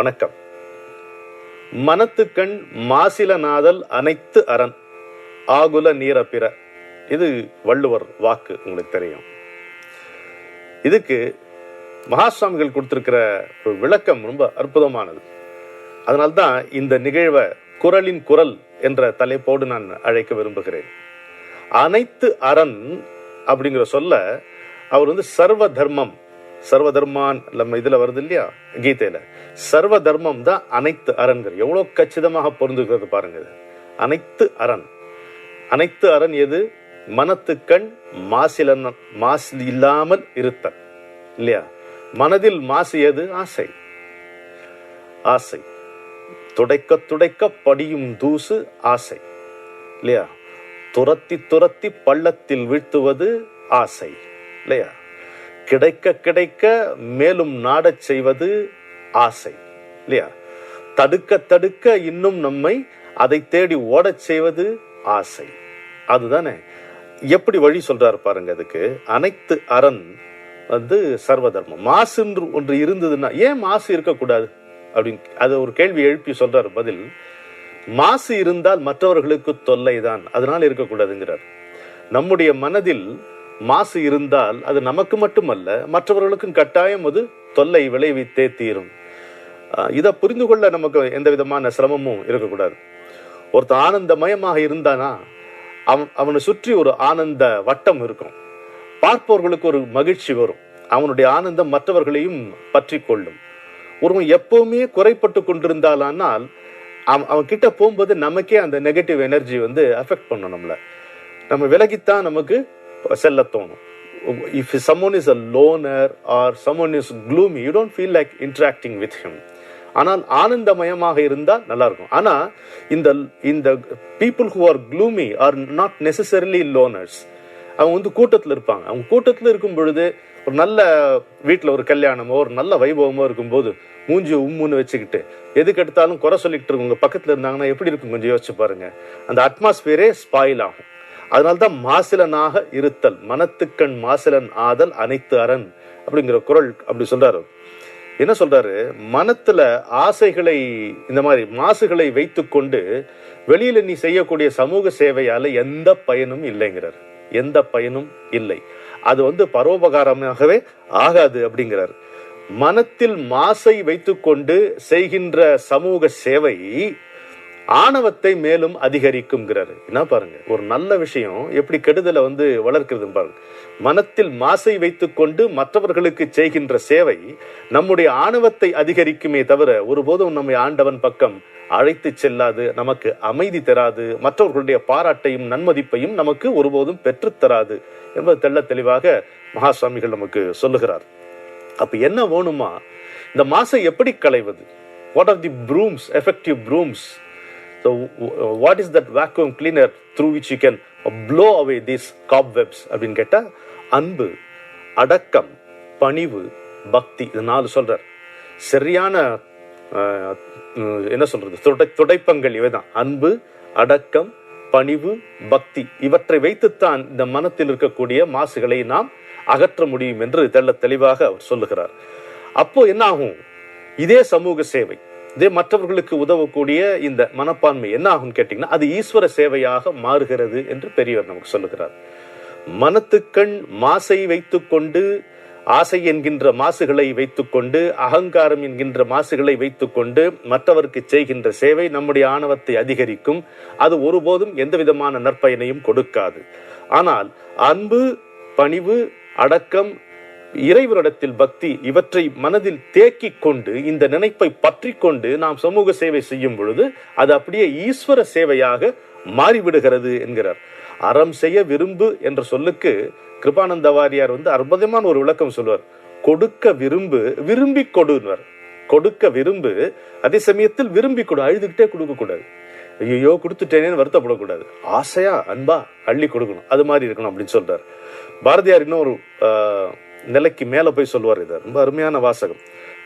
வணக்கம். மனத்துக்கண் மாசில நாதல் அனைத்து அரண் ஆகுல நீர பிற. இது வள்ளுவர் வாக்கு, உங்களுக்கு தெரியும். இதுக்கு மகாசுவாமிகள் கொடுத்திருக்கிற ஒரு விளக்கம் ரொம்ப அற்புதமானது. அதனால்தான் இந்த நிகழ்வை குறளின் குரல் என்ற தலைப்போடு நான் அழைக்க விரும்புகிறேன். அனைத்து அரண் அப்படிங்கிற சொல்ல அவர் சர்வ தர்மம், சர்வ தர்மான் நம்ம இதுல வருது இல்லையா, கீதையில சர்வ தர்மம் தான் அனைத்து அரண்கள். எவ்வளவு கச்சிதமாக பொருந்துகிறது பாருங்க. அனைத்து அரண், அனைத்து அரண் எது? மனத்துக்கண் மாசு இல்லாமல் இருத்தல் இல்லையா? மனதில் மாசு எது? ஆசை. ஆசை துடைக்க துடைக்க படியும் தூசு ஆசை இல்லையா? துரத்தி துரத்தி பள்ளத்தில் வீழ்த்துவது ஆசை இல்லையா? கிடைக்க கிடைக்க மேலும் நாடச் செய்வது ஆசை இல்லையா? தடுக்க தடுக்க இன்னும் நம்மை அதை தேடி ஓடச் செய்வது ஆசை. அதுதானே. எப்படி வழி சொல்றாரு பாருங்க. அதுக்கு அனைத்து அரண் சர்வ தர்மம். மாசு ஒன்று இருந்ததுன்னா ஏன் மாசு இருக்கக்கூடாது அப்படின்னு அது ஒரு கேள்வி எழுப்பி சொல்றாரு. பதில், மாசு இருந்தால் மற்றவர்களுக்கு தொல்லைதான், அதனால இருக்கக்கூடாதுங்கிறார். நம்முடைய மனதில் மாசு இருந்தால் அது நமக்கு மட்டுமல்ல, மற்றவர்களுக்கும் கட்டாயம் அது தொல்லை விளைவித்தே தீரும். இதை புரிந்து கொள்ள நமக்கு எந்த விதமான சிரமமும் இருக்கக்கூடாது. ஒருத்தன் ஆனந்தமயமாக இருந்தானா அவனை சுற்றி ஒரு ஆனந்த வட்டம் இருக்கும். பார்ப்பவர்களுக்கு ஒரு மகிழ்ச்சி வரும். அவனுடைய ஆனந்தம் மற்றவர்களையும் பற்றி கொள்ளும். ஒருவன் எப்பவுமே குறைப்பட்டு கொண்டிருந்தாலானால் அவன் கிட்ட போகும்போது நமக்கே அந்த நெகட்டிவ் எனர்ஜி அஃபெக்ட் பண்ணும். நம்ம விலகித்தான் நமக்கு செல்ல தோணும். If someone is a loner or someone is gloomy, you don't feel like interacting with him. ஆனால் ஆனந்தமயமாக இருந்தால் நல்லா இருக்கும். ஆனா இந்த people who are gloomy are not necessarily loners. அவங்க கூட்டத்தில் இருப்பாங்க. அவங்க கூட்டத்தில் இருக்கும் பொழுது ஒரு நல்ல வீட்டில் ஒரு கல்யாணமோ ஒரு நல்ல வைபவமோ இருக்கும்போது மூஞ்சி உம்முன்னு வச்சுக்கிட்டு எதுக்கு எடுத்தாலும் குறை சொல்லிக்கிட்டு இருக்கவங்க பக்கத்தில் இருந்தாங்கன்னா எப்படி இருக்கும் கொஞ்சம் யோசிச்சு பாருங்க. அந்த அட்மாஸ்பியரே ஸ்பாயில் ஆகும். அதனால்தான் மாசிலனாக இருத்தல், மனத்துக்கண் மாசிலன் ஆதல் அனைத்து அரண் அப்படிங்கிற குறள் அப்படி சொல்றாரு. என்ன சொல்றாரு? மனத்துல ஆசைகளை, இந்த மாதிரி மாசுகளை வைத்து கொண்டு வெளியில நீ செய்யக்கூடிய சமூக சேவையால எந்த பயனும் இல்லைங்கிறார். எந்த பயனும் இல்லை. அது பரோபகாரமாகவே ஆகாது அப்படிங்கிறார். மனத்தில் மாசை வைத்துக்கொண்டு செய்கின்ற சமூக சேவை ஆணவத்தை மேலும் அதிகரிக்கும்ங்கிறாரு. என்ன பாருங்க, ஒரு நல்ல விஷயம் எப்படி கெடுதலை வளர்க்கிறது பாருங்க. மனத்தில் மாசை வைத்துக்கொண்டு மற்றவர்களுக்கு செய்கின்ற சேவை நம்முடைய ஆணவத்தை அதிகரிக்குமே தவிர ஒருபோதும் நம்மை ஆண்டவன் பக்கம் அழைத்து செல்லாது, நமக்கு அமைதி தராது, மற்றவர்களுடைய பாராட்டையும் நன்மதிப்பையும் நமக்கு ஒருபோதும் பெற்றுத்தராது என்பது தெள்ள தெளிவாக மகாசுவாமிகள் நமக்கு சொல்லுகிறார். அப்ப என்ன வேணுமா? இந்த மாசை எப்படி களைவது? What are the brooms, effective brooms? So what is that vacuum cleaner through which you can blow away these cobwebs அப்படின்னு கேட்டா, அன்பு, அடக்கம், பணிவு, பக்தி. இது 4 சொல்றார். சரியான என்ன சொல்றது, துடைப்பங்கள் இவைதான். அன்பு, அடக்கம், பணிவு, பக்தி. இவற்றை வைத்துத்தான் இந்த மனத்தில் இருக்கக்கூடிய மாசுகளை நாம் அகற்ற முடியும் என்று தெள்ள தெளிவாக அவர் சொல்லுகிறார். அப்போ என்ன ஆகும்? இதே சமூக சேவை, இதே மற்றவர்களுக்கு உதவக்கூடிய இந்த மனப்பான்மை என்ன ஆகும் கேட்டீங்கன்னா, அது ஈஸ்வர சேவையாக மாறுகிறது என்று பெரியவர் நமக்கு சொல்லுகிறார். மனத்துக்கண் மாசை வைத்துக்கொண்டு, ஆசை என்கின்ற மாசுகளை வைத்துக்கொண்டு, அகங்காரம் என்கின்ற மாசுகளை வைத்துக்கொண்டு மற்றவருக்கு செய்கின்ற சேவை நம்முடைய ஆணவத்தை அதிகரிக்கும். அது ஒருபோதும் எந்த விதமான நற்பயனையும் கொடுக்காது. ஆனால் அன்பு, பணிவு, அடக்கம், இறைவனிடத்தில் பக்தி, இவற்றை மனதில் தேக்கி கொண்டு இந்த நினைப்பை பற்றி கொண்டு நாம் சமூக சேவை செய்யும் பொழுது அது அப்படியே ஈஸ்வர சேவையாக மாறிவிடுகிறது என்கிறார். அறம் செய்ய விரும்பு என்ற சொல்லுக்கு கிருபானந்த வாரியார் அற்புதமான ஒரு விளக்கம் சொல்வார். கொடுக்க விரும்பு, விரும்பி கொடுவர். கொடுக்க விரும்பு, அதே சமயத்தில் விரும்பி கொடு. அழுதுகிட்டே கொடுக்க கூடாது. ஐயோ கொடுத்துட்டேனேன்னு வருத்தப்படக்கூடாது. ஆசையா அன்பா அள்ளி கொடுக்கணும். அது மாதிரி இருக்கணும் அப்படின்னு சொல்றார். பாரதியார் இன்னொரு நிலைக்கு மேல போய் சொல்லுவார். இது ரொம்ப அருமையான வாசகம்.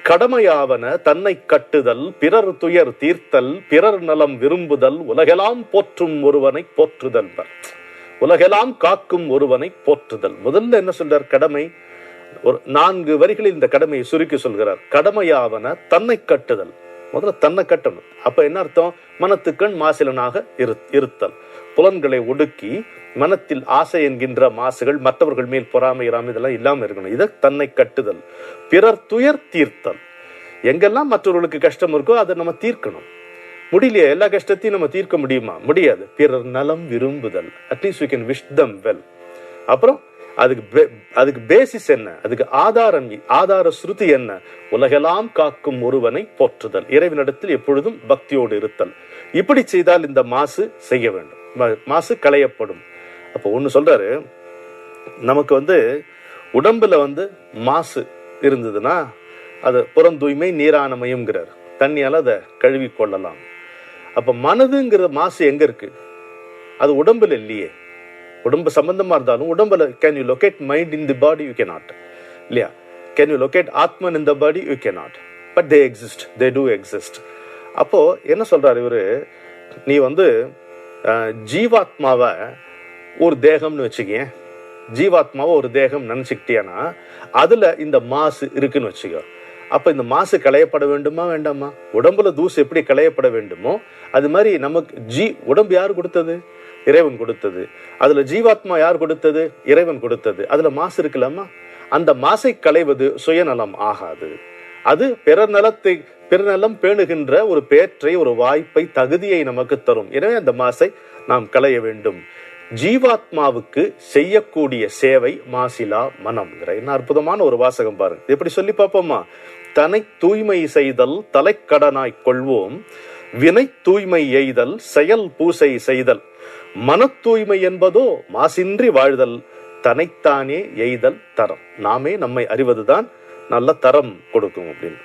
கடமையாவன தன்னை கட்டுதல், பிறர் துயர் தீர்த்தல், பிறர் நலம் விரும்புதல், உலகெல்லாம் போற்றும் ஒருவனை போற்றுதல். உலகெல்லாம் காக்கும் ஒருவனை போற்றுதல். முதல்ல என்ன சொல்றார்? கடமை. ஒரு 4 வரிகளில் இந்த கடமையை சுருக்கி சொல்கிறார். கடமையாவன தன்னை கட்டுதல். முதல்ல தன்னை கட்டணும். அப்ப என்ன அர்த்தம்? மனத்துக்கண் மாசிலனாக இருத்தல், புலன்களை ஒடுக்கி மனத்தில் ஆசை என்கின்ற மாசுகள், மற்றவர்கள் மேல் பொறாமை இராமை இதெல்லாம் இல்லாம இருக்கணும். இதை தன்னை கட்டுதல். பிறர் துயர் தீர்த்தல். எங்கெல்லாம் மற்றவர்களுக்கு கஷ்டம் இருக்கோ அதை நம்ம தீர்க்கணும். முடியலையா? எல்லா கஷ்டத்தையும் நம்ம தீர்க்க முடியுமா? முடியாது. பிறர் நலம் விரும்புதல். At least we can wish them well. அப்புறம் அதுக்கு பேசிஸ் என்ன? அதுக்கு ஆதார ஸ்ருதி என்ன? உலகெல்லாம் காக்கும் ஒருவனை போற்றுதல், இறைவனிடத்தில் எப்பொழுதும் பக்தியோடு இருத்தல். இப்படி செய்தால் இந்த மாசு செய்ய வேண்டும், மாசு களையப்படும். அப்போ ஒண்ணு சொல்றாரு, நமக்கு உடம்புல மாசு இருந்ததுன்னா அது புறந்தூய்மை நீரானமையுங்கிறார். தண்ணியால அதை கழுவி கொள்ளலாம். அப்ப மனதுங்கிற மாசு எங்க இருக்கு? அது உடம்புல இல்லையே. உடம்பு சம்பந்தமா இருந்தாலும் உடம்புல can you locate mind in the body? You cannot. இல்லையா? Can you locate atman in the body? You cannot. But they exist, they do exist. அப்போ என்ன சொல்றாரு இவரு, நீ ஜீவாத்மாவை ஒரு தேகம்னு வச்சுக்க, ஜீவாத்மாவை ஒரு தேகம் நினைச்சுக்கிட்டியானா அதுல இந்த மாசு இருக்குன்னு வச்சுக்கோ. அப்ப இந்த மாசு களையப்பட வேண்டுமா வேண்டாமா? உடம்புல தூசு எப்படி களையப்பட வேண்டுமோ அது மாதிரி நமக்கு உடம்பு யார் கொடுத்தது? இறைவன் கொடுத்தது. அதுல ஜீவாத்மா யார் கொடுத்தது? இறைவன் கொடுத்தது. அதுல மாசு இருக்கலாமா? அந்த மாசை களைவது சுயநலம் ஆகாது. அது பிறநலம் பேணுகின்ற ஒரு பேற்றை, ஒரு வாய்ப்பை, தகுதியை நமக்கு தரும். எனவே அந்த மாசை நாம் களைய வேண்டும். ஜீவாத்மாவுக்கு செய்யக்கூடிய சேவை மாசிலா மனம். என்ன அற்புதமான ஒரு வாசகம் பாருங்க. எப்படி சொல்லி பார்ப்போமா? தன்னை தூய்மை செய்தல் தலைக்கடனாய் கொள்வோம், வினை தூய்மை எய்தல் செயல் பூசை செய்தல், மன தூய்மை என்பதோ மாசின்றி வாழ்தல், தன்னைத்தானே எய்தல் தரம். நாமே நம்மை அறிவதுதான் நல்ல தரம் கொடுக்கும் அப்படின்னு.